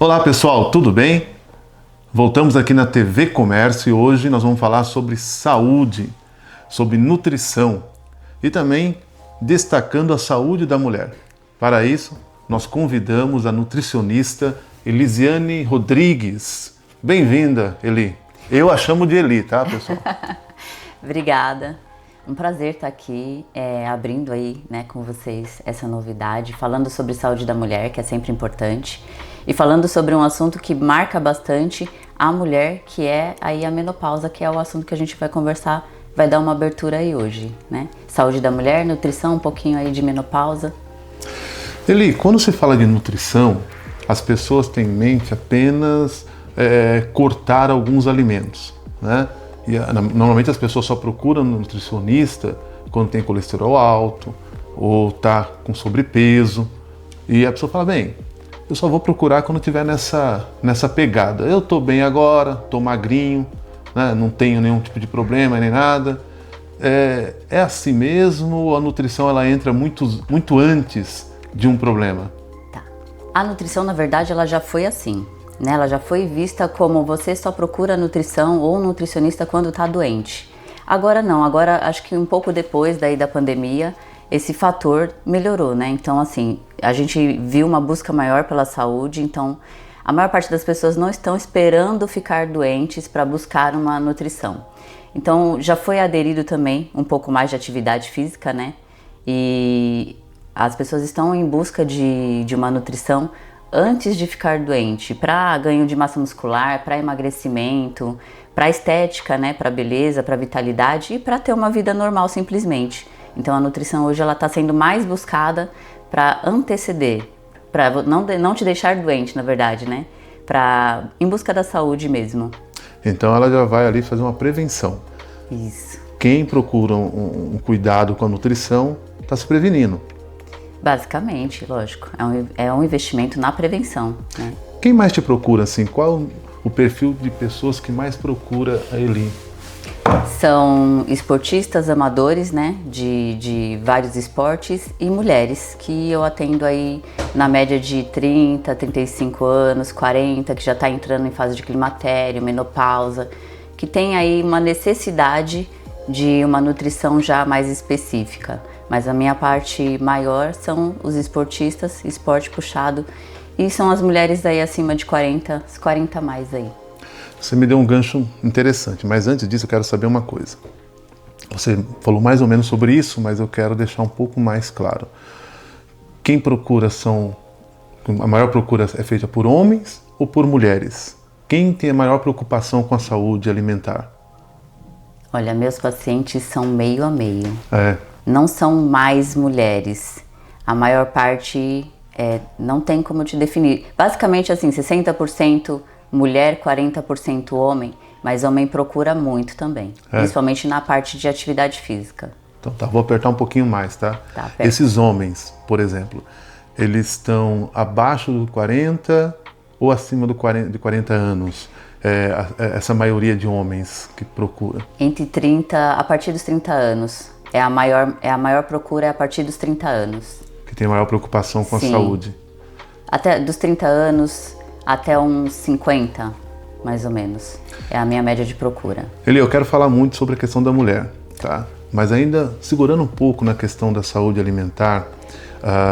Olá pessoal, tudo bem? Voltamos aqui na TV Comércio e hoje nós vamos falar sobre saúde, sobre nutrição e também destacando a saúde da mulher. Para isso, nós convidamos a nutricionista Elisiane Rodrigues. Bem-vinda, Eli. Eu a chamo de Eli, tá, pessoal? Obrigada. Um prazer estar aqui, abrindo aí, né, com vocês essa novidade, falando sobre saúde da mulher, que é sempre importante, e falando sobre um assunto que marca bastante a mulher, que é aí a menopausa, que é o assunto que a gente vai conversar, vai dar uma abertura aí hoje, né? Saúde da mulher, nutrição, um pouquinho aí de menopausa. Eli, quando se fala de nutrição, as pessoas têm em mente apenas cortar alguns alimentos, né? E normalmente as pessoas só procuram um nutricionista quando tem colesterol alto ou está com sobrepeso. E a pessoa fala, bem, eu só vou procurar quando estiver nessa pegada. Eu estou bem agora, estou magrinho, né? Não tenho nenhum tipo de problema nem nada. É assim mesmo ou a nutrição ela entra muito antes de um problema? Tá. A nutrição, na verdade, ela já foi assim. Né? Ela já foi vista como você só procura nutrição ou nutricionista quando está doente. Agora não, agora acho que um pouco depois daí da pandemia, esse fator melhorou, né? Então assim, a gente viu uma busca maior pela saúde, então a maior parte das pessoas não estão esperando ficar doentes para buscar uma nutrição. Então já foi aderido também um pouco mais de atividade física, né? E as pessoas estão em busca de uma nutrição antes de ficar doente, para ganho de massa muscular, para emagrecimento, para estética, né, para beleza, para vitalidade e para ter uma vida normal simplesmente. Então a nutrição hoje ela está sendo mais buscada para anteceder, para não te deixar doente, na verdade, né, em busca da saúde mesmo. Então ela já vai ali fazer uma prevenção. Isso. Quem procura um cuidado com a nutrição está se prevenindo. Basicamente, lógico, é um investimento na prevenção, né? Quem mais te procura, assim? Qual o perfil de pessoas que mais procura a Eli? São esportistas amadores, né, de vários esportes e mulheres que eu atendo aí na média de 30, 35 anos, 40, que já está entrando em fase de climatério, menopausa, que tem aí uma necessidade de uma nutrição já mais específica. Mas a minha parte maior são os esportistas, esporte puxado, e são as mulheres aí acima de 40, 40 mais aí. Você me deu um gancho interessante, mas antes disso eu quero saber uma coisa. Você falou mais ou menos sobre isso, mas eu quero deixar um pouco mais claro. Quem procura a maior procura é feita por homens ou por mulheres? Quem tem a maior preocupação com a saúde alimentar? Olha, meus pacientes são meio a meio. Não são mais mulheres. A maior parte não tem como te definir. Basicamente assim, 60% mulher, 40% homem, mas homem procura muito também, principalmente na parte de atividade física. Então tá, vou apertar um pouquinho mais, tá? Tá, esses homens, por exemplo, eles estão abaixo do 40 ou acima de 40 anos? Essa maioria de homens que procura? A partir dos 30 anos. A maior procura é a partir dos 30 anos. Que tem maior preocupação com a saúde. Até dos 30 anos até uns 50, mais ou menos. É a minha média de procura. Eli, eu quero falar muito sobre a questão da mulher, tá? Mas ainda segurando um pouco na questão da saúde alimentar,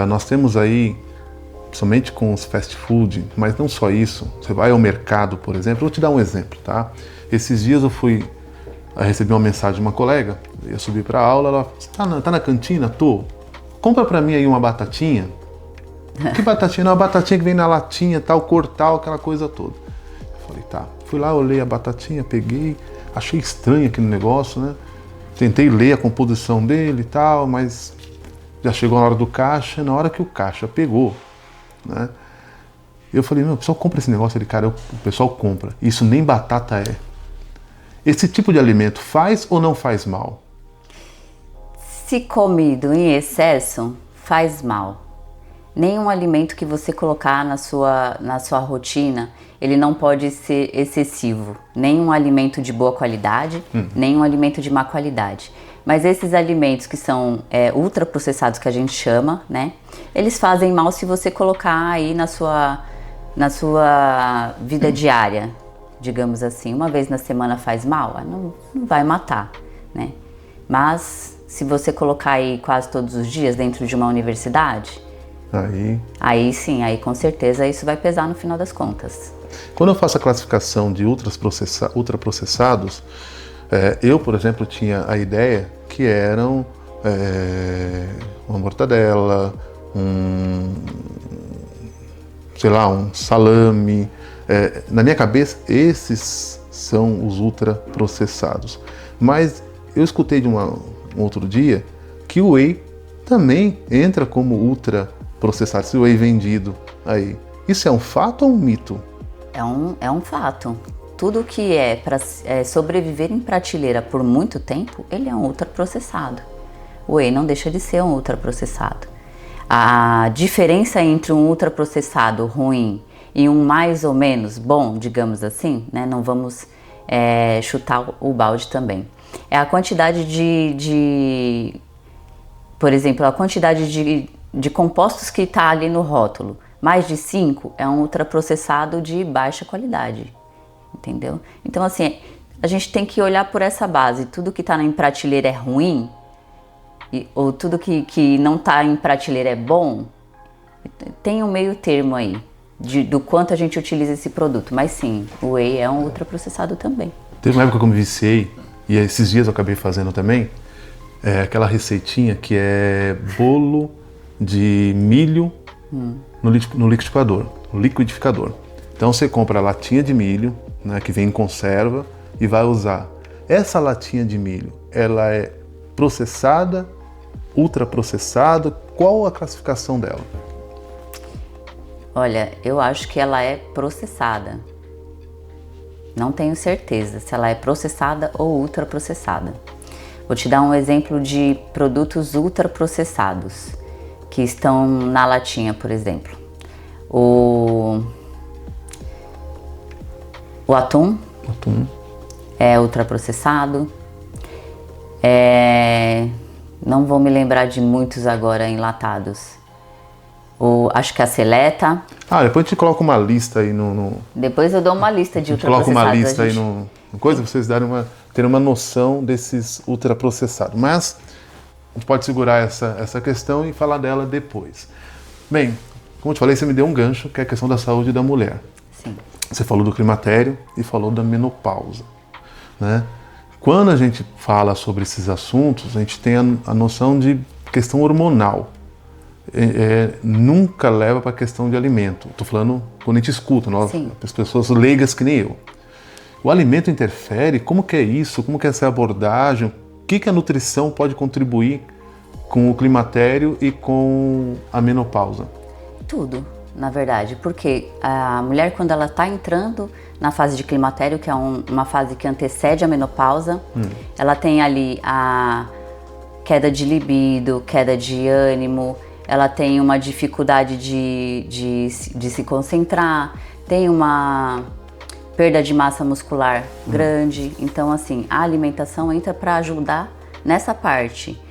nós temos aí, somente com os fast food, mas não só isso, você vai ao mercado, por exemplo, eu vou te dar um exemplo, tá? Esses dias eu recebi uma mensagem de uma colega, eu subi para a aula, ela tá na cantina? Tô. Compra para mim aí uma batatinha. Que batatinha? Não, uma batatinha que vem na latinha, tal, cortal, aquela coisa toda. Eu falei, tá. Fui lá, olhei a batatinha, peguei, achei estranho aquele negócio, né? Tentei ler a composição dele e tal, mas já chegou na hora do caixa, na hora que o caixa pegou, né? Eu falei, não, o pessoal compra esse negócio ali, cara, o pessoal compra. Isso nem batata é. Esse tipo de alimento faz ou não faz mal? Se comido em excesso, faz mal. Nenhum alimento que você colocar na sua rotina, ele não pode ser excessivo. Nenhum alimento de boa qualidade, nenhum alimento de má qualidade. Mas esses alimentos que são ultraprocessados, que a gente chama, né? Eles fazem mal se você colocar aí na sua vida diária, digamos assim, uma vez na semana faz mal, não vai matar, né? Mas se você colocar aí quase todos os dias dentro de uma universidade, aí sim, aí com certeza isso vai pesar no final das contas. Quando eu faço a classificação de ultraprocessados, eu, por exemplo, tinha a ideia que eram uma mortadela, um salame. Na minha cabeça, esses são os ultraprocessados. Mas eu escutei de um outro dia que o whey também entra como ultraprocessado, esse whey vendido aí. Isso é um fato ou um mito? É um fato. Tudo que é para sobreviver em prateleira por muito tempo, ele é um ultraprocessado. O whey não deixa de ser um ultraprocessado. A diferença entre um ultraprocessado ruim e um mais ou menos bom, digamos assim, né? Não vamos chutar o balde também. É a quantidade por exemplo, a quantidade de compostos que está ali no rótulo. Mais de 5 é um ultraprocessado de baixa qualidade, entendeu? Então, assim, a gente tem que olhar por essa base. Tudo que está em prateleira é ruim, ou tudo que não está em prateleira é bom. Tem um meio termo aí, do quanto a gente utiliza esse produto. Mas sim, o whey é um ultraprocessado também. Teve uma época que eu me viciei, e esses dias eu acabei fazendo também, aquela receitinha que é bolo de milho no liquidificador. Então você compra a latinha de milho, né, que vem em conserva, e vai usar. Essa latinha de milho, ela é processada, ultraprocessada? Qual a classificação dela? Olha, eu acho que ela é processada. Não tenho certeza se ela é processada ou ultraprocessada. Vou te dar um exemplo de produtos ultraprocessados que estão na latinha, por exemplo. O atum é ultraprocessado. Não vou me lembrar de muitos agora enlatados. Acho que a seleta. Depois a gente coloca uma lista aí Depois eu dou uma lista de ultraprocessados. Coloca uma lista aí no coisa, vocês terem uma noção desses ultraprocessados. Mas a gente pode segurar essa questão e falar dela depois. Bem, como eu te falei, você me deu um gancho, que é a questão da saúde da mulher. Sim. Você falou do climatério e falou da menopausa, né? Quando a gente fala sobre esses assuntos, a gente tem a noção de questão hormonal. Nunca leva para a questão de alimento. Estou falando quando a gente escuta, as pessoas leigas que nem eu. O alimento interfere? Como que é isso? Como que é essa abordagem? O que a nutrição pode contribuir com o climatério e com a menopausa? Tudo, na verdade, porque a mulher, quando ela está entrando na fase de climatério, que é uma fase que antecede a menopausa, ela tem ali a queda de libido, queda de ânimo, ela tem uma dificuldade de se concentrar, tem uma perda de massa muscular grande. Então, assim, a alimentação entra para ajudar nessa parte,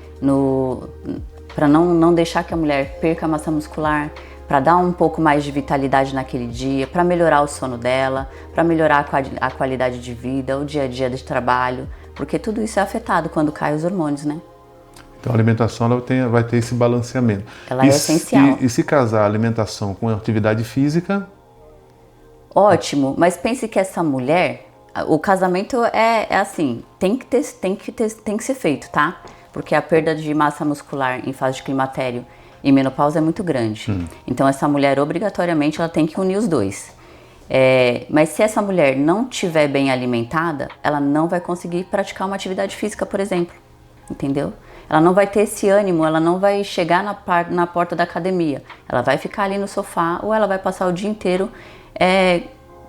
para não deixar que a mulher perca a massa muscular, para dar um pouco mais de vitalidade naquele dia, para melhorar o sono dela, para melhorar a qualidade de vida, o dia a dia de trabalho, porque tudo isso é afetado quando caem os hormônios, né? Então a alimentação vai ter esse balanceamento. Ela é essencial. E se casar a alimentação com a atividade física? Ótimo, mas pense que essa mulher, o casamento é assim, tem que ser feito, tá? Porque a perda de massa muscular em fase de climatério e menopausa é muito grande. Então essa mulher, obrigatoriamente, ela tem que unir os dois. Mas se essa mulher não estiver bem alimentada, ela não vai conseguir praticar uma atividade física, por exemplo. Entendeu? Ela não vai ter esse ânimo, ela não vai chegar na porta da academia. Ela vai ficar ali no sofá ou ela vai passar o dia inteiro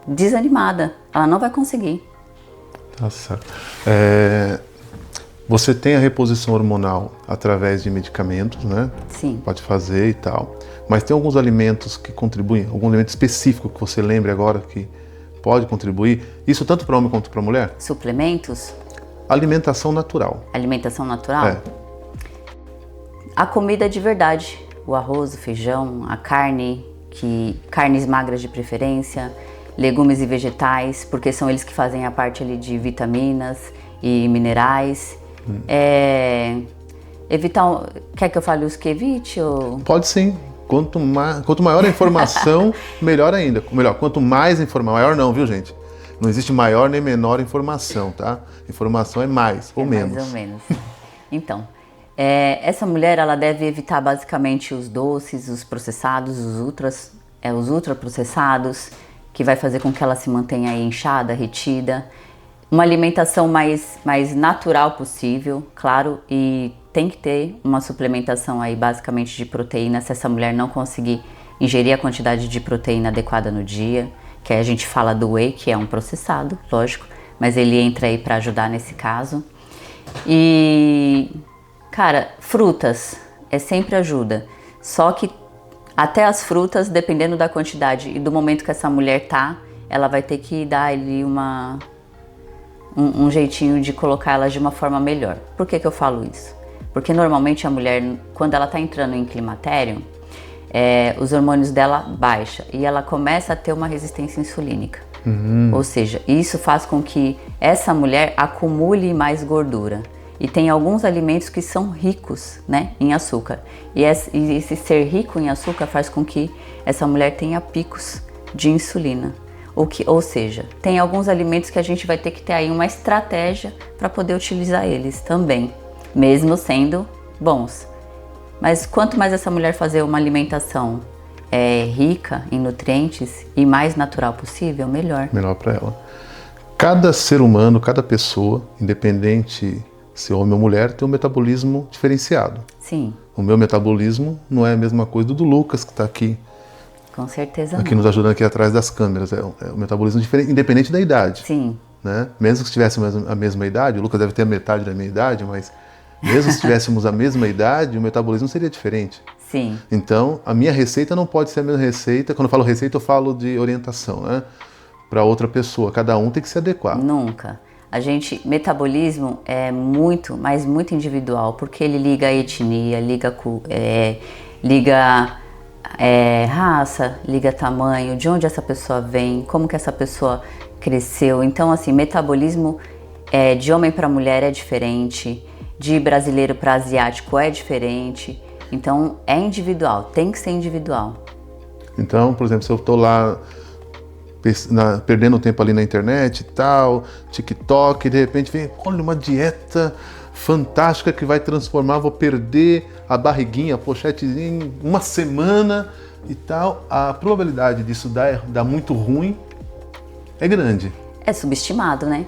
desanimada. Ela não vai conseguir. Tá certo. Você tem a reposição hormonal através de medicamentos, né? Sim. Pode fazer e tal. Mas tem alguns alimentos que contribuem, algum alimento específico que você lembre agora que pode contribuir? Isso tanto para homem quanto para mulher? Suplementos? Alimentação natural. Alimentação natural? A comida de verdade. O arroz, o feijão, a carne, que carnes magras de preferência, legumes e vegetais, porque são eles que fazem a parte ali de vitaminas e minerais. Evitar, quer que eu fale os que evite? Ou... Pode sim. Quanto maior a informação, melhor ainda. Melhor, quanto mais informação, maior não, viu, gente? Não existe maior nem menor informação, tá? Informação é mais ou menos. Mais ou menos. Então, essa mulher, ela deve evitar basicamente os doces, os processados, os ultraprocessados, que vai fazer com que ela se mantenha aí inchada, retida. Uma alimentação mais natural possível, claro, e tem que ter uma suplementação aí basicamente de proteína se essa mulher não conseguir ingerir a quantidade de proteína adequada no dia, que aí a gente fala do whey, que é um processado, lógico, mas ele entra aí para ajudar nesse caso. E, cara, frutas sempre ajuda, só que até as frutas, dependendo da quantidade e do momento que essa mulher tá, ela vai ter que dar ali um jeitinho de colocar elas de uma forma melhor. Por que eu falo isso? Porque normalmente a mulher, quando ela tá entrando em climatério, os hormônios dela baixam e ela começa a ter uma resistência insulínica. Ou seja, isso faz com que essa mulher acumule mais gordura. E tem alguns alimentos que são ricos, né, em açúcar. E esse ser rico em açúcar faz com que essa mulher tenha picos de insulina. Ou seja, tem alguns alimentos que a gente vai ter que ter aí uma estratégia para poder utilizar eles também, mesmo sendo bons. Mas quanto mais essa mulher fazer uma alimentação rica em nutrientes e mais natural possível, melhor. Melhor para ela. Cada ser humano, cada pessoa, independente se homem ou mulher, tem um metabolismo diferenciado. Sim. O meu metabolismo não é a mesma coisa do Lucas, que está aqui. Com certeza aqui não. Nos ajudando aqui atrás das câmeras. É um metabolismo diferente, independente da idade. Sim. Né? Mesmo que tivéssemos a mesma idade, o Lucas deve ter a metade da minha idade, mas mesmo se tivéssemos a mesma idade, o metabolismo seria diferente. Sim. Então, a minha receita não pode ser a mesma receita. Quando eu falo receita, eu falo de orientação, né? Para outra pessoa. Cada um tem que se adequar. Nunca. Metabolismo é muito, mas muito individual, porque ele liga a etnia, liga raça, liga tamanho, de onde essa pessoa vem, como que essa pessoa cresceu. Então, assim, metabolismo de homem para mulher é diferente, de brasileiro para asiático é diferente. Então, é individual, tem que ser individual. Então, por exemplo, se eu estou lá perdendo tempo ali na internet e tal, TikTok, e de repente vem, olha, uma dieta fantástica que vai transformar, vou perder a barriguinha, a pochetezinha em uma semana e tal, a probabilidade disso dar muito ruim é grande. É subestimado, né?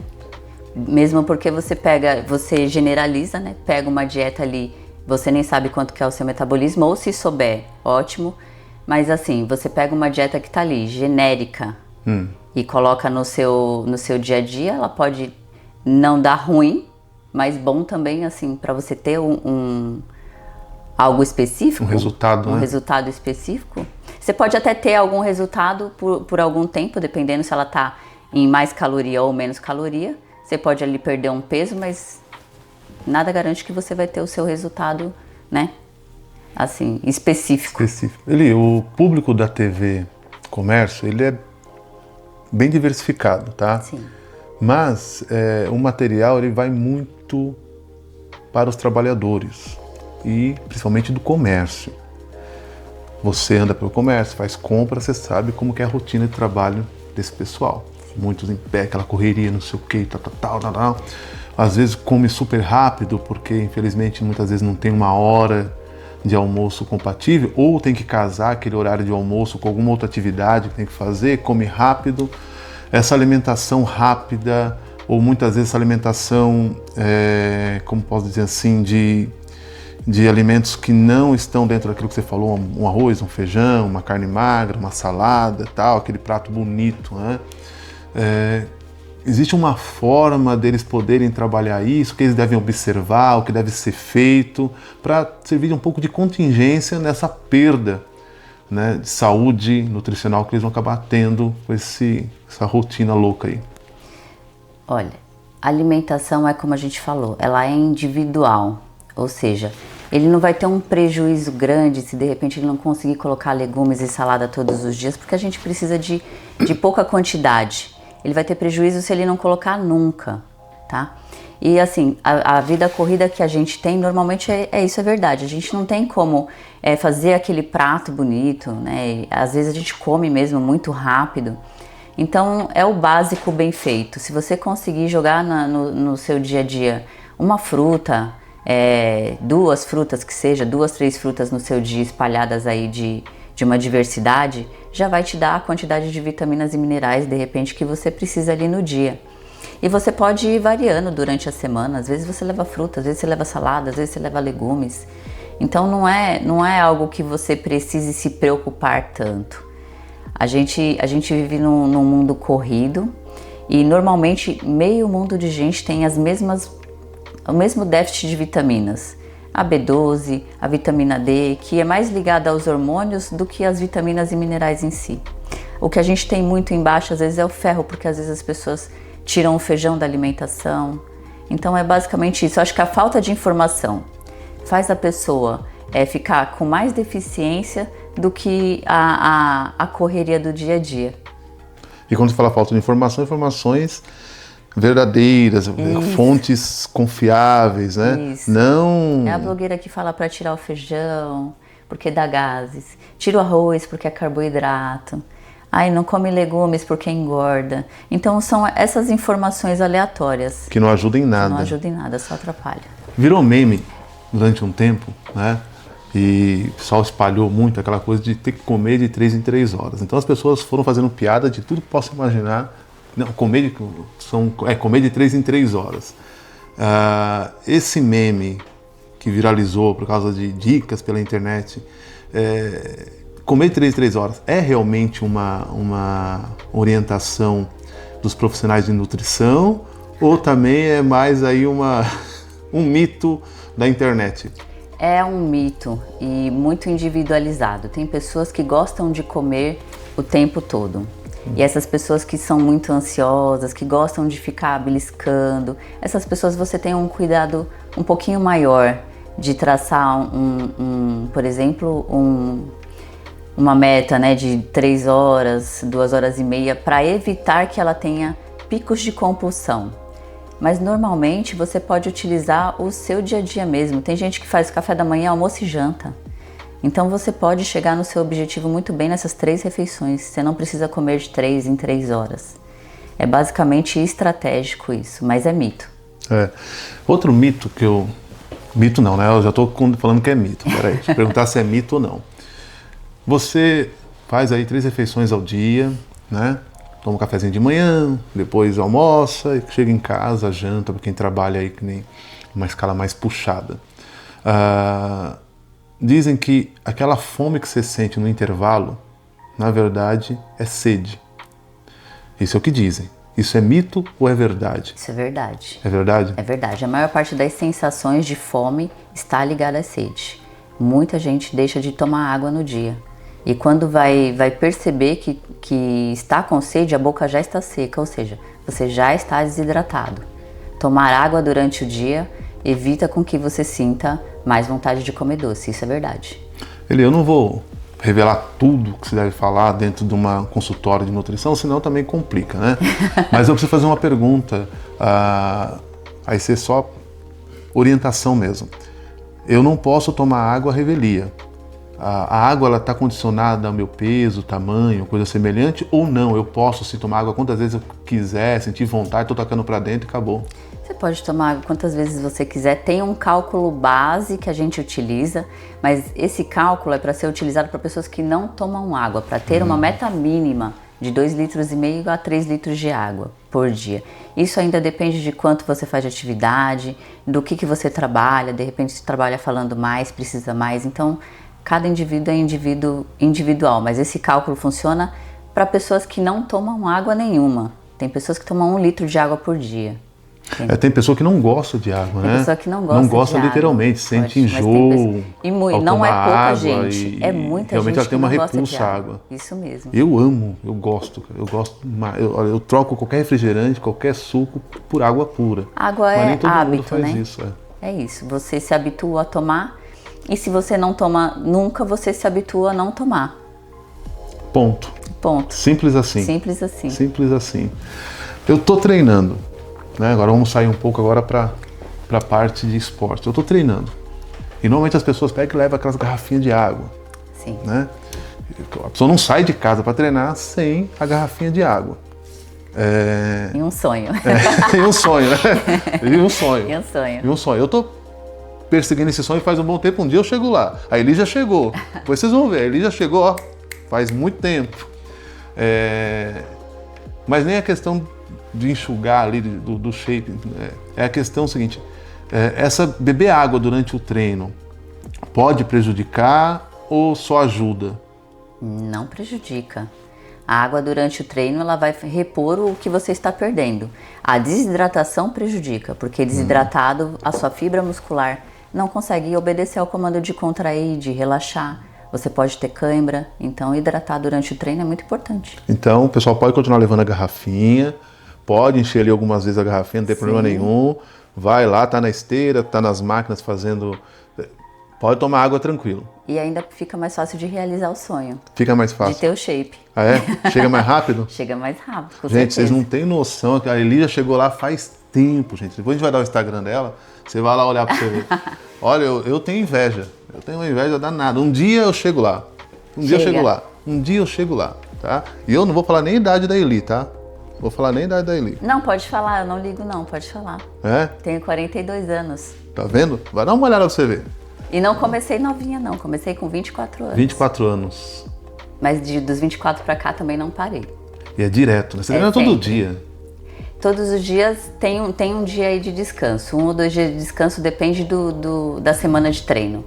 Mesmo porque você generaliza, né? Pega uma dieta ali, você nem sabe quanto que é o seu metabolismo, ou se souber, ótimo, mas assim, você pega uma dieta que tá ali, genérica, e coloca no seu dia a dia, ela pode não dar ruim, mas bom também, assim, para você ter algo específico. Um resultado, né? Um resultado específico. Você pode até ter algum resultado por algum tempo, dependendo se ela tá em mais caloria ou menos caloria. Você pode ali perder um peso, mas nada garante que você vai ter o seu resultado, né? Assim, específico. O público da TV Comércio, ele é bem diversificado, tá? Sim. Mas o material ele vai muito para os trabalhadores e principalmente do comércio. Você anda pelo comércio, faz compra, você sabe como que é a rotina de trabalho desse pessoal. Muitos em pé, aquela correria, não sei o que, tal. Às vezes come super rápido, porque infelizmente muitas vezes não tem uma hora de almoço compatível, ou tem que casar aquele horário de almoço com alguma outra atividade que tem que fazer, come rápido. Essa alimentação rápida, ou muitas vezes essa alimentação, como posso dizer assim, de alimentos que não estão dentro daquilo que você falou, um arroz, um feijão, uma carne magra, uma salada, tal, aquele prato bonito, né? Existe uma forma deles poderem trabalhar isso, que eles devem observar, o que deve ser feito, para servir de um pouco de contingência nessa perda, né, de saúde nutricional que eles vão acabar tendo com essa rotina louca aí. Olha, a alimentação é como a gente falou, ela é individual, ou seja, Ele não vai ter um prejuízo grande se de repente ele não conseguir colocar legumes e salada todos os dias, porque a gente precisa de pouca quantidade. Ele vai ter prejuízo se ele não colocar nunca, tá? E assim, a vida corrida que a gente tem, normalmente isso é verdade. A gente não tem como fazer aquele prato bonito, né? Às vezes a gente come mesmo muito rápido. Então é o básico bem feito. Se você conseguir jogar no seu dia a dia uma fruta, 2 frutas que seja, 2, 3 frutas no seu dia espalhadas aí de uma diversidade, já vai te dar a quantidade de vitaminas e minerais de repente que você precisa ali no dia. E você pode ir variando durante a semana. Às vezes você leva fruta, às vezes você leva salada, às vezes você leva legumes. Então não é algo que você precise se preocupar tanto. A gente vive num mundo corrido e normalmente meio mundo de gente tem o mesmo déficit de vitaminas. A B12, a vitamina D, que é mais ligada aos hormônios do que às vitaminas e minerais em si. O que a gente tem muito embaixo às vezes é o ferro, porque às vezes as pessoas tiram o feijão da alimentação. Então é basicamente isso. Eu acho que a falta de informação faz a pessoa ficar com mais deficiência do que a correria do dia a dia. E quando você fala falta de informação, informações verdadeiras, fontes confiáveis, né? Isso. Não... É a blogueira que fala para tirar o feijão, porque dá gases. Tira o arroz, porque é carboidrato. Ai, não come legumes porque engorda. Então são essas informações aleatórias. Que não ajudam em nada. Que não ajudam em nada, só atrapalha. Virou meme durante um tempo, né? E o pessoal espalhou muito aquela coisa de ter que comer de 3 em 3 horas. Então as pessoas foram fazendo piada de tudo que possa imaginar. Não, comer de 3 em 3 horas. Esse meme que viralizou por causa de dicas pela internet, comer de 3 em 3 horas é realmente uma orientação dos profissionais de nutrição ou também é mais aí um mito da internet? É um mito e muito individualizado. Tem pessoas que gostam de comer o tempo todo. E essas pessoas que são muito ansiosas, que gostam de ficar beliscando, essas pessoas você tem um cuidado um pouquinho maior de traçar por exemplo, uma meta, né, de 3 horas, 2 horas e meia, para evitar que ela tenha picos de compulsão. Mas normalmente você pode utilizar o seu dia a dia mesmo. Tem gente que faz café da manhã, almoço e janta. Então você pode chegar no seu objetivo muito bem nessas 3 refeições. Você não precisa comer de 3 em 3 horas. É basicamente estratégico isso, mas é mito. Outro mito que eu... Mito não, né? Eu já estou falando que é mito. Peraí, deixa eu perguntar se é mito ou não. Você faz aí 3 refeições ao dia, né? Toma um cafezinho de manhã, depois almoça e chega em casa, janta, para quem trabalha aí que nem uma escala mais puxada. Dizem que aquela fome que você sente no intervalo, na verdade, é sede. Isso é o que dizem. Isso é mito ou é verdade? Isso é verdade. É verdade? É verdade. A maior parte das sensações de fome está ligada à sede. Muita gente deixa de tomar água no dia. E quando vai perceber que está com sede, a boca já está seca, ou seja, você já está desidratado. Tomar água durante o dia evita com que você sinta mais vontade de comer doce, isso é verdade. Eu não vou revelar tudo que se deve falar dentro de uma consultório de nutrição, senão também complica, né? Mas eu preciso fazer uma pergunta, aí ser só orientação mesmo. Eu não posso tomar água à revelia. A água está condicionada ao meu peso, tamanho, coisa semelhante, ou não? Eu posso sim tomar água quantas vezes eu quiser, sentir vontade, estou tacando para dentro e acabou. Você pode tomar água quantas vezes você quiser. Tem um cálculo base que a gente utiliza, mas esse cálculo é para ser utilizado para pessoas que não tomam água, para ter uma meta mínima de 2,5 litros a 3 litros de água por dia. Isso ainda depende de quanto você faz de atividade, do que você trabalha, de repente você trabalha falando mais, precisa mais, então cada indivíduo é individual, mas esse cálculo funciona para pessoas que não tomam água nenhuma. Tem pessoas que tomam 1 litro de água por dia. Tem pessoa que não gosta de água, né? Tem pessoa que não gosta não gosta de literalmente, água, sente enjoo. E não é pouca gente, é muita realmente gente ela tem uma que não gosta repulsa de à água. água. Isso mesmo. Eu amo, eu gosto. Eu troco qualquer refrigerante, qualquer suco por água pura. Água Mas é nem todo mundo hábito, faz né? isso. É isso, você se habitua a tomar E se você não toma nunca, você se habitua a não tomar. Ponto. Ponto. Simples assim. Simples assim. Simples assim. Eu tô treinando, né? Agora vamos sair um pouco agora para a parte de esporte. Eu tô treinando. E normalmente as pessoas pegam e levam aquelas garrafinhas de água. Sim. Né? A pessoa não sai de casa para treinar sem a garrafinha de água. E um sonho. E um sonho, né? E um sonho. E um sonho. E um sonho. Eu tô perseguindo esse sonho faz um bom tempo. Um dia eu chego lá. A Eli já chegou. Depois vocês vão ver. A Eli já chegou, ó, faz muito tempo. Mas nem a questão de enxugar ali do shape. É a questão seguinte. Beber água durante o treino pode prejudicar ou só ajuda? Não prejudica. A água durante o treino ela vai repor o que você está perdendo. A desidratação prejudica, porque desidratado a sua fibra muscular não consegue obedecer ao comando de contrair, de relaxar. Você pode ter cãibra, então hidratar durante o treino é muito importante. Então o pessoal pode continuar levando a garrafinha, pode encher ali algumas vezes a garrafinha, não tem problema nenhum. Vai lá, tá na esteira, tá nas máquinas fazendo... Pode tomar água tranquilo. E ainda fica mais fácil de realizar o sonho. Fica mais fácil. De ter o shape. Ah, é? Chega mais rápido? Chega mais rápido, com gente, certeza. Vocês não têm noção que a Eli já chegou lá faz tempo, gente. Depois a gente vai dar o Instagram dela, você vai lá olhar pra você ver. Olha, eu tenho inveja. Eu tenho uma inveja danada. Um dia eu chego lá. Um dia eu chego lá, tá? E eu não vou falar nem a idade da Eli, tá? Vou falar nem a idade da Eli. Não, pode falar, eu não ligo não, pode falar. É? Tenho 42 anos. Tá vendo? Vai dar uma olhada pra você ver. E não comecei novinha não, comecei com 24 anos. 24 anos. Mas dos 24 pra cá também não parei. E é direto, né? Você treina todo dia. Todos os dias tem um dia aí de descanso. 1 ou 2 dias de descanso depende da semana de treino.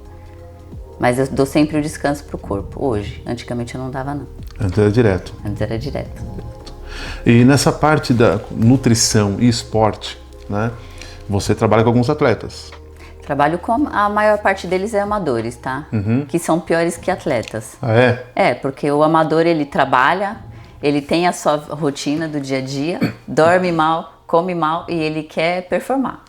Mas eu dou sempre o descanso pro corpo, hoje. Antigamente eu não dava não. Antes era direto. Antes era direto. E nessa parte da nutrição e esporte, né? Você trabalha com alguns atletas. Trabalho com a maior parte deles é amadores, tá? Que são piores que atletas. Ah, é? É, porque o amador ele trabalha, ele tem a sua rotina do dia a dia, dorme mal, come mal e ele quer performar.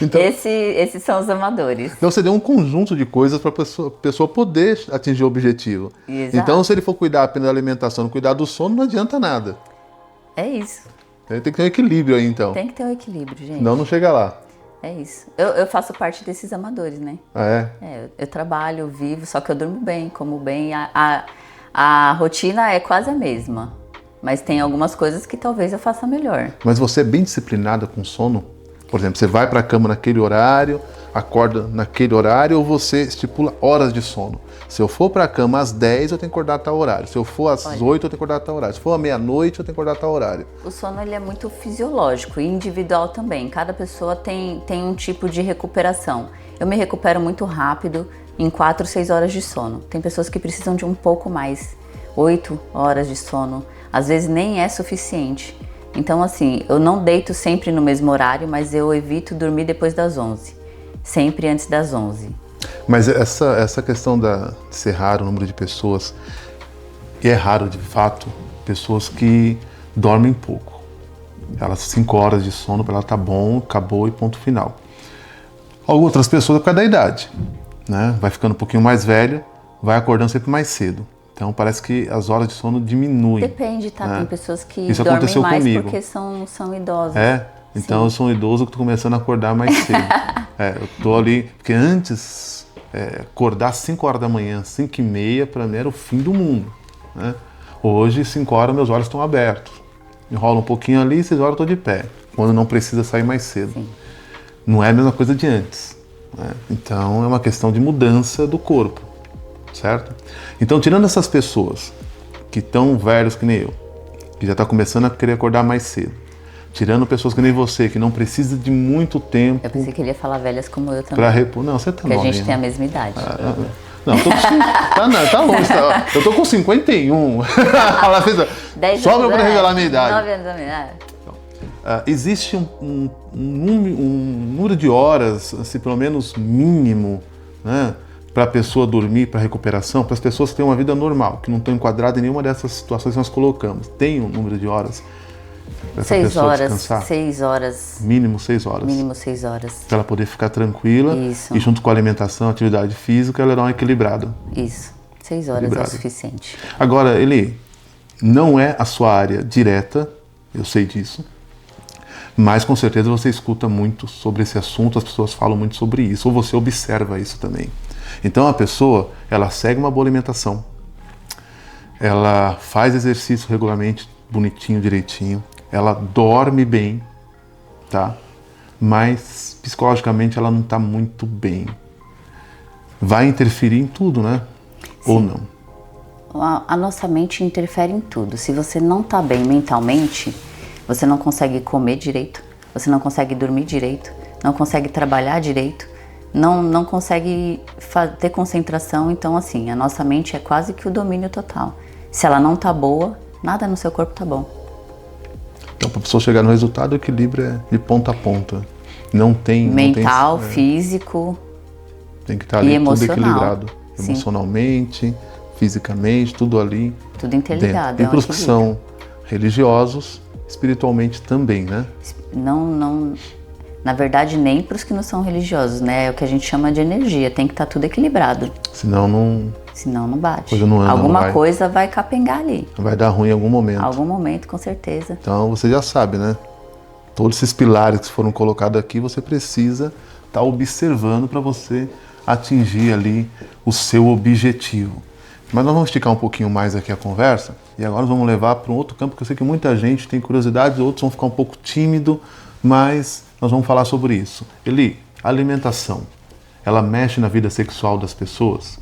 Então, esses são os amadores. Então você deu um conjunto de coisas para a pessoa poder atingir o objetivo. Exato. Então se ele for cuidar apenas da alimentação, não cuidar do sono, não adianta nada. É isso. Tem que ter um equilíbrio aí então. Tem que ter um equilíbrio, gente. Não chega lá. É isso. Eu faço parte desses amadores, né? Ah, é? Eu trabalho, eu vivo, só que eu durmo bem, como bem. A rotina é quase a mesma. Mas tem algumas coisas que talvez eu faça melhor. Mas você é bem disciplinada com sono? Por exemplo, você vai para a cama naquele horário, acorda naquele horário ou você estipula horas de sono? Se eu for para a cama às 10, eu tenho que acordar a tal horário. Se eu for às 8, eu tenho que acordar a tal horário. Se for à meia-noite, eu tenho que acordar a tal horário. O sono ele é muito fisiológico e individual também. Cada pessoa tem um tipo de recuperação. Eu me recupero muito rápido em 4, 6 horas de sono. Tem pessoas que precisam de um pouco mais, 8 horas de sono. Às vezes nem é suficiente. Então assim, eu não deito sempre no mesmo horário, mas eu evito dormir depois das 11. Sempre antes das 11. Mas essa questão de ser raro o número de pessoas, e é raro de fato, pessoas que dormem pouco. Elas 5 horas de sono para ela tá bom, acabou e ponto final. Outras pessoas é por causa da idade, né? Vai ficando um pouquinho mais velho, vai acordando sempre mais cedo. Então parece que as horas de sono diminuem. Depende, tá? Né? Tem pessoas que Isso dormem aconteceu mais comigo. porque são idosas. É? Então eu sou um idoso que tô começando a acordar mais cedo. Eu tô ali, porque antes acordar 5 horas da manhã, 5h30, para mim era o fim do mundo. Né? Hoje, 5 horas, meus olhos estão abertos. Enrola um pouquinho ali, 6 horas eu tô de pé. Quando não precisa sair mais cedo. Sim. Não é a mesma coisa de antes. Né? Então é uma questão de mudança do corpo. Certo? Então, tirando essas pessoas que estão velhos que nem eu, que já está começando a querer acordar mais cedo, tirando pessoas que nem você, que não precisa de muito tempo... Eu pensei que ele ia falar velhas como eu também. Para repor... Não, você tá Porque novinha. a gente tem a mesma idade. Não, tô com... tá longe. Eu tô com 51. Ela fez... Só para revelar a minha idade. 9 anos da minha idade. Existe um número de horas, assim, pelo menos mínimo, né? Para a pessoa dormir, para recuperação, para as pessoas que têm uma vida normal, que não estão enquadradas em nenhuma dessas situações que nós colocamos. Tem um número de horas? para essa pessoa descansar? 6 horas. Mínimo 6 horas. Mínimo 6 horas. Para ela poder ficar tranquila. Isso. E junto com a alimentação, atividade física, ela dá um equilibrado. Isso. 6 horas é o suficiente. Agora, Eli, não é a sua área direta, eu sei disso, mas com certeza você escuta muito sobre esse assunto, as pessoas falam muito sobre isso, ou você observa isso também. Então a pessoa, ela segue uma boa alimentação, ela faz exercício regularmente, bonitinho, direitinho, ela dorme bem, tá? Mas psicologicamente ela não está muito bem. Vai interferir em tudo, né? Sim. Ou não? A nossa mente interfere em tudo. Se você não está bem mentalmente, você não consegue comer direito, você não consegue dormir direito, não consegue trabalhar direito, não consegue ter concentração. Então, assim, a nossa mente é quase que o domínio total. Se ela não tá boa, nada no seu corpo tá bom. Então, para a pessoa chegar no resultado, o equilíbrio é de ponta a ponta. Não tem... Mental, não tem, físico tem que estar ali tudo equilibrado. Sim. Emocionalmente, fisicamente, tudo ali. Tudo interligado. E para os que são religiosos, espiritualmente também, né? Não, na verdade, nem para os que não são religiosos, né? É o que a gente chama de energia, tem que estar tudo equilibrado. Senão não bate. Coisa não anda, alguma coisa vai capengar ali. Vai dar ruim em algum momento. Algum momento, com certeza. Então você já sabe, né? Todos esses pilares que foram colocados aqui, você precisa estar observando para você atingir ali o seu objetivo. Mas nós vamos esticar um pouquinho mais aqui a conversa e agora nós vamos levar para um outro campo que eu sei que muita gente tem curiosidade, outros vão ficar um pouco tímido, mas nós vamos falar sobre isso. Eli, a alimentação, ela mexe na vida sexual das pessoas?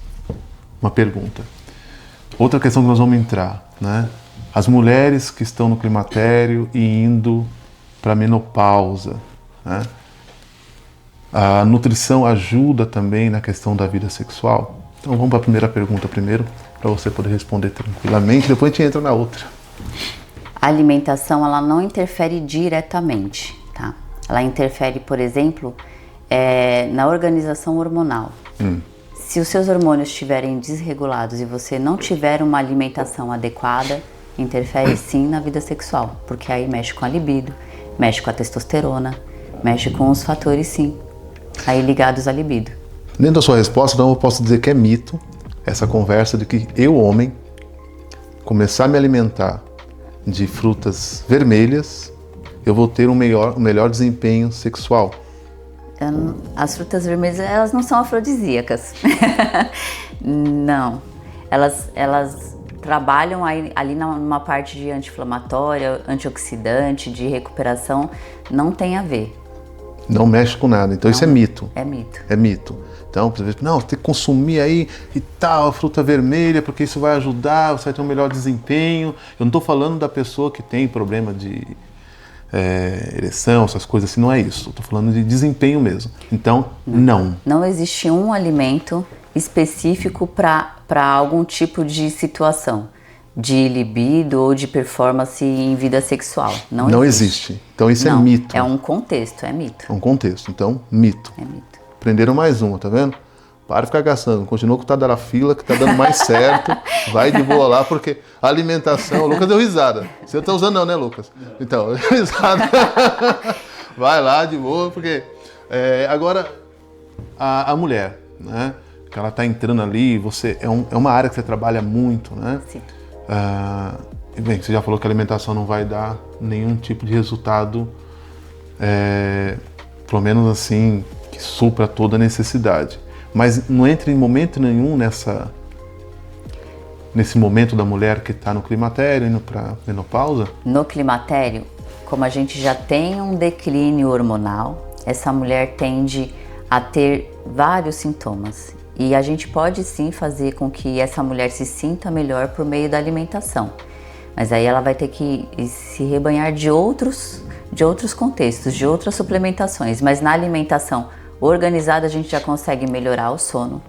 Uma pergunta. Outra questão que nós vamos entrar, né? As mulheres que estão no climatério e indo para a menopausa, né? A nutrição ajuda também na questão da vida sexual? Então vamos para a primeira pergunta primeiro, para você poder responder tranquilamente, depois a gente entra na outra. A alimentação, ela não interfere diretamente, tá? Ela interfere, por exemplo, na organização hormonal. Se os seus hormônios estiverem desregulados e você não tiver uma alimentação adequada, interfere sim na vida sexual, porque aí mexe com a libido, mexe com a testosterona, mexe com os fatores sim, aí ligados à libido. Dentro da sua resposta, então eu posso dizer que é mito essa conversa de que eu, homem, começar a me alimentar de frutas vermelhas, eu vou ter um melhor desempenho sexual. As frutas vermelhas, elas não são afrodisíacas. Não. Elas trabalham ali numa parte de anti-inflamatória, antioxidante, de recuperação, não tem a ver. Não mexe com nada, então não, isso é mito. É mito. É mito. Então, por exemplo, não, você tem que consumir aí e tal, a fruta vermelha, porque isso vai ajudar, você vai ter um melhor desempenho. Eu não estou falando da pessoa que tem problema de ereção, essas coisas assim, não é isso. Estou falando de desempenho mesmo. Então, não. Não existe um alimento específico para algum tipo de situação, de libido ou de performance em vida sexual. Não existe. Então isso não, é mito. É um contexto, é mito. É um contexto, então mito. É mito. Aprenderam mais uma, tá vendo? Para de ficar gastando, continua com o Tadalafila, que tá dando mais certo, vai de boa lá, porque a alimentação... O Lucas deu risada. Você não tá usando não, né, Lucas? Então, risada. Vai lá de boa, porque... agora, a mulher, né? Que ela tá entrando ali, você é uma área que você trabalha muito, né? Sim. Bem, você já falou que a alimentação não vai dar nenhum tipo de resultado, pelo menos assim, que supra toda a necessidade. Mas não entra em momento nenhum nesse momento da mulher que está no climatério, indo para menopausa? No climatério, como a gente já tem um declínio hormonal, essa mulher tende a ter vários sintomas. E a gente pode sim fazer com que essa mulher se sinta melhor por meio da alimentação. Mas aí ela vai ter que se rebanhar de outros contextos, de outras suplementações. Mas na alimentação organizada a gente já consegue melhorar o sono,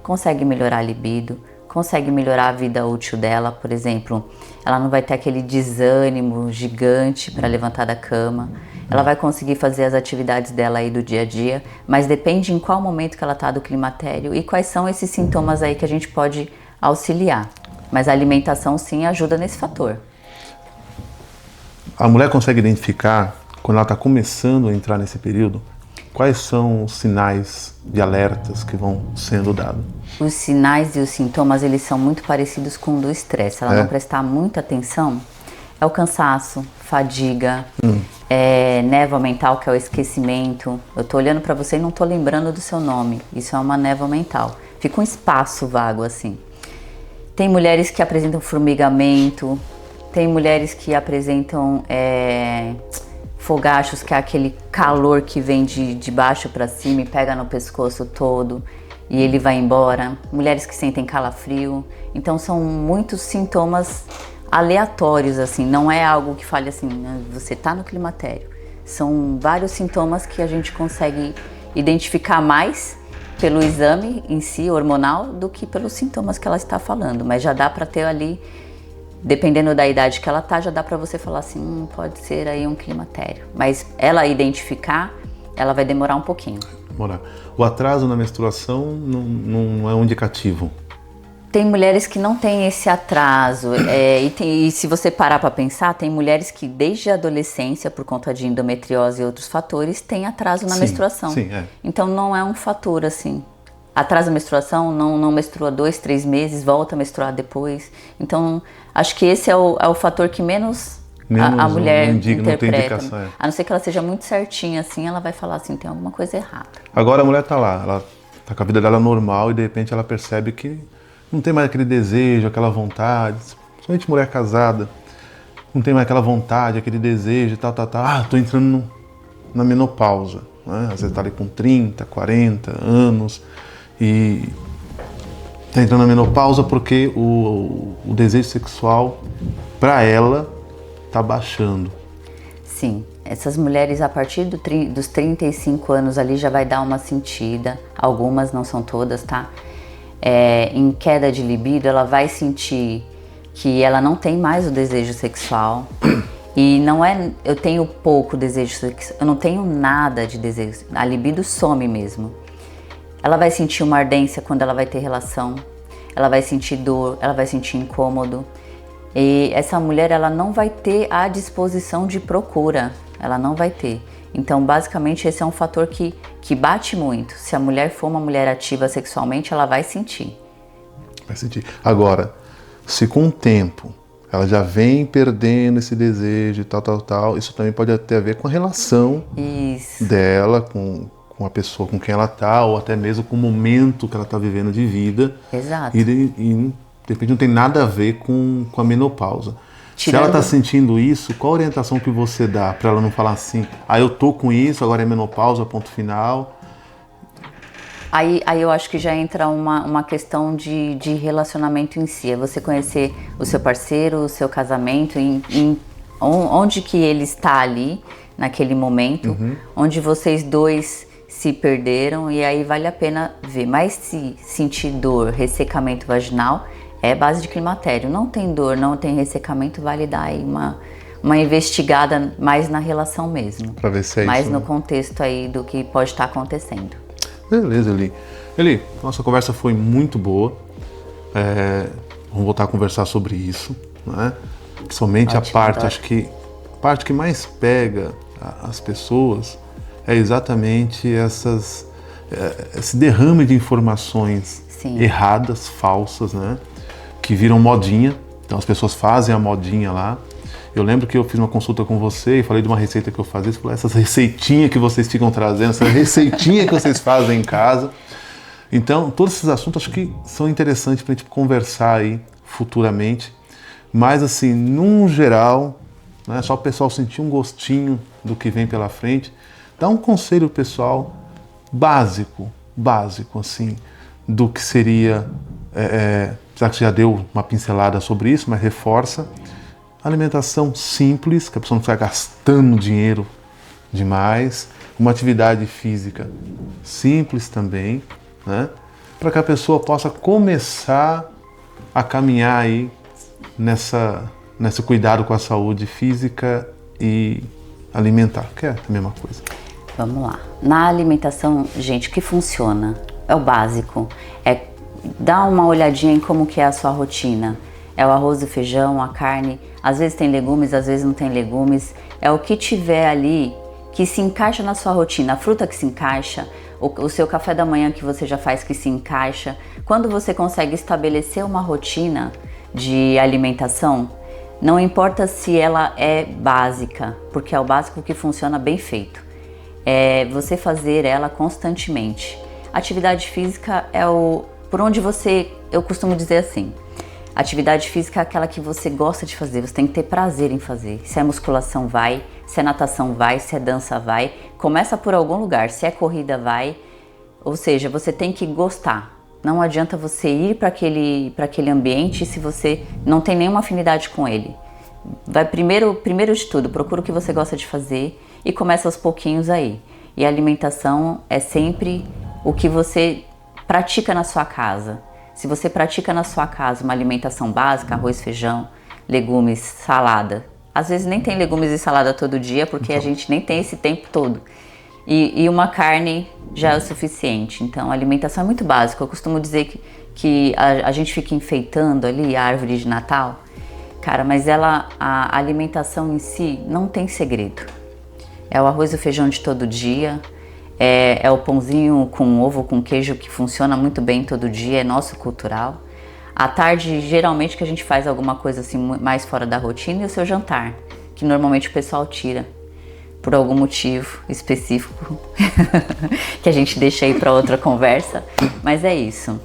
consegue melhorar a libido, consegue melhorar a vida útil dela. Por exemplo, ela não vai ter aquele desânimo gigante para levantar da cama. Ela vai conseguir fazer as atividades dela aí do dia a dia, mas depende em qual momento que ela está do climatério e quais são esses sintomas aí que a gente pode auxiliar. Mas a alimentação sim ajuda nesse fator. A mulher consegue identificar, quando ela está começando a entrar nesse período, quais são os sinais de alertas que vão sendo dados? Os sinais e os sintomas, eles são muito parecidos com o do estresse. Se ela não prestar muita atenção, é o cansaço, fadiga, névoa mental, que é o esquecimento. Eu tô olhando para você e não tô lembrando do seu nome. Isso é uma névoa mental. Fica um espaço vago assim. Tem mulheres que apresentam formigamento, tem mulheres que apresentam fogachos, que é aquele calor que vem de baixo para cima e pega no pescoço todo e ele vai embora. Mulheres que sentem calafrio. Então são muitos sintomas aleatórios, assim, não é algo que fale assim, você tá no climatério. São vários sintomas que a gente consegue identificar mais pelo exame em si, hormonal, do que pelos sintomas que ela está falando. Mas já dá para ter ali, dependendo da idade que ela tá, já dá para você falar assim, pode ser aí um climatério. Mas ela identificar, ela vai demorar um pouquinho. O atraso na menstruação não é um indicativo. Tem mulheres que não têm esse atraso, e se você parar para pensar, tem mulheres que desde a adolescência, por conta de endometriose e outros fatores, têm atraso na menstruação. Sim, Então não é um fator assim. Atraso na menstruação, não menstrua 2, 3 meses, volta a menstruar depois. Então acho que esse é o fator que menos a mulher interpreta. A não ser que ela seja muito certinha assim, ela vai falar assim, tem alguma coisa errada. Agora a mulher tá lá, ela tá com a vida dela normal e de repente ela percebe que não tem mais aquele desejo, aquela vontade, principalmente mulher casada, não tem mais aquela vontade, aquele desejo, tal. Tô entrando na menopausa, né? Às vezes tá ali com 30, 40 anos e tá entrando na menopausa porque o desejo sexual para ela tá baixando. Sim, essas mulheres a partir dos 35 anos ali já vai dar uma sentida, algumas, não são todas, tá? Em queda de libido, ela vai sentir que ela não tem mais o desejo sexual. E não é, eu tenho pouco desejo sexual, eu não tenho nada de desejo, a libido some mesmo. Ela vai sentir uma ardência quando ela vai ter relação, ela vai sentir dor, ela vai sentir incômodo. E essa mulher, ela não vai ter a disposição de procura, ela não vai ter. Então, basicamente, esse é um fator que bate muito. Se a mulher for uma mulher ativa sexualmente, ela vai sentir. Vai sentir. Agora, se com o tempo ela já vem perdendo esse desejo e tal, isso também pode ter a ver com a relação dela com a pessoa com quem ela tá, ou até mesmo com o momento que ela tá vivendo de vida. Exato. E de repente não tem nada a ver com a menopausa. Se ela está sentindo isso, qual a orientação que você dá para ela não falar assim, eu tô com isso, agora é menopausa, ponto final? Aí eu acho que já entra uma questão de relacionamento em si. É você conhecer o seu parceiro, o seu casamento, onde que ele está ali, naquele momento, onde vocês dois se perderam, e aí vale a pena ver. Mas se sentir dor, ressecamento vaginal, é base de climatério. Não tem dor, não tem ressecamento, vale dar aí uma investigada mais na relação mesmo. Para ver se é mais isso, no né? contexto aí do que pode estar acontecendo. Beleza, Eli. Eli, nossa conversa foi muito boa. Vamos voltar a conversar sobre isso, né? Somente a parte, acho que a parte que mais pega as pessoas é exatamente esse derrame de informações erradas, falsas, né? Que viram modinha. Então as pessoas fazem a modinha lá. Eu lembro que eu fiz uma consulta com você e falei de uma receita que eu fazia. Você falou, essas receitinhas que vocês ficam trazendo, essa receitinha que vocês fazem em casa. Então, todos esses assuntos acho que são interessantes para a gente conversar aí futuramente. Mas assim, num geral, né, só o pessoal sentir um gostinho do que vem pela frente. Dá um conselho pessoal básico assim, do que seria, já que você já deu uma pincelada sobre isso, mas reforça, alimentação simples, que a pessoa não fica gastando dinheiro demais, uma atividade física simples também, né? Para que a pessoa possa começar a caminhar aí nesse cuidado com a saúde física e alimentar, que é a mesma coisa. Vamos lá. Na alimentação, gente, o que funciona? É o básico. É dar uma olhadinha em como que é a sua rotina. É o arroz e o feijão, a carne, às vezes tem legumes, às vezes não tem legumes. É o que tiver ali que se encaixa na sua rotina, a fruta que se encaixa, o seu café da manhã que você já faz que se encaixa. Quando você consegue estabelecer uma rotina de alimentação, não importa se ela é básica, porque é o básico que funciona bem feito. É você fazer ela constantemente. Atividade física é por onde eu costumo dizer assim, atividade física é aquela que você gosta de fazer, você tem que ter prazer em fazer. Se é musculação, vai. Se é natação, vai. Se é dança, vai. Começa por algum lugar. Se é corrida, vai. Ou seja, você tem que gostar. Não adianta você ir para aquele ambiente se você não tem nenhuma afinidade com ele. Vai primeiro de tudo, procura o que você gosta de fazer e começa aos pouquinhos aí. E a alimentação é sempre o que você pratica na sua casa. Se você pratica na sua casa uma alimentação básica, arroz, feijão, legumes, salada. Às vezes nem tem legumes e salada todo dia, porque a gente nem tem esse tempo todo. E uma carne já é o suficiente. Então a alimentação é muito básica. Eu costumo dizer que a gente fica enfeitando ali a árvore de Natal. Cara, mas a alimentação em si não tem segredo. É o arroz e o feijão de todo dia. É o pãozinho com ovo, com queijo, que funciona muito bem todo dia, é nosso cultural. À tarde, geralmente, que a gente faz alguma coisa assim mais fora da rotina, e o seu jantar, que normalmente o pessoal tira, por algum motivo específico, que a gente deixa aí para outra conversa. Mas é isso.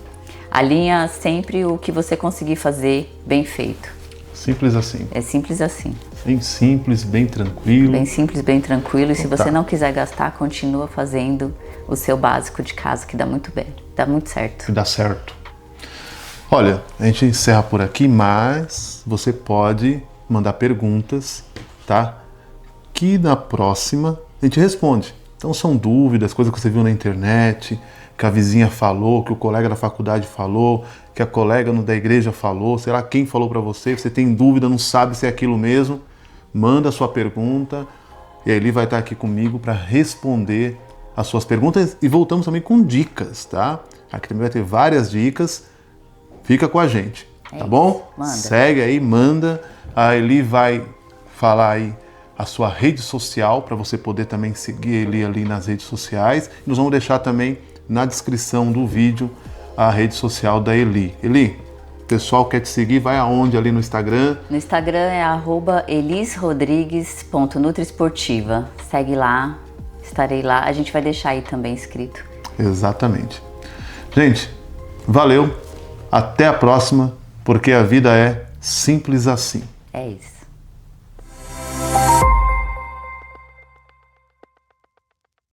Alinha sempre o que você conseguir fazer bem feito. Simples assim. É simples assim. Bem simples, bem tranquilo. Bem simples, bem tranquilo. E se você não quiser gastar, continua fazendo o seu básico de casa, que dá muito bem, dá muito certo. Que dá certo. Olha, a gente encerra por aqui, mas você pode mandar perguntas, tá? Que na próxima a gente responde. Então são dúvidas, coisas que você viu na internet, que a vizinha falou, que o colega da faculdade falou, que a colega da igreja falou, sei lá quem falou para você, você tem dúvida, não sabe se é aquilo mesmo. Manda a sua pergunta e ele vai estar aqui comigo para responder as suas perguntas e voltamos também com dicas, tá? Aqui também vai ter várias dicas, fica com a gente, tá bom? Manda. Segue aí, manda, a Eli vai falar aí a sua rede social para você poder também seguir ele ali nas redes sociais. Nós vamos deixar também na descrição do vídeo a rede social da Eli. Eli, o pessoal quer te seguir, vai aonde ali no Instagram? No Instagram é @elisrodrigues.nutriesportiva. Segue lá, estarei lá. A gente vai deixar aí também escrito. Exatamente. Gente, valeu. Até a próxima, porque a vida é simples assim. É isso.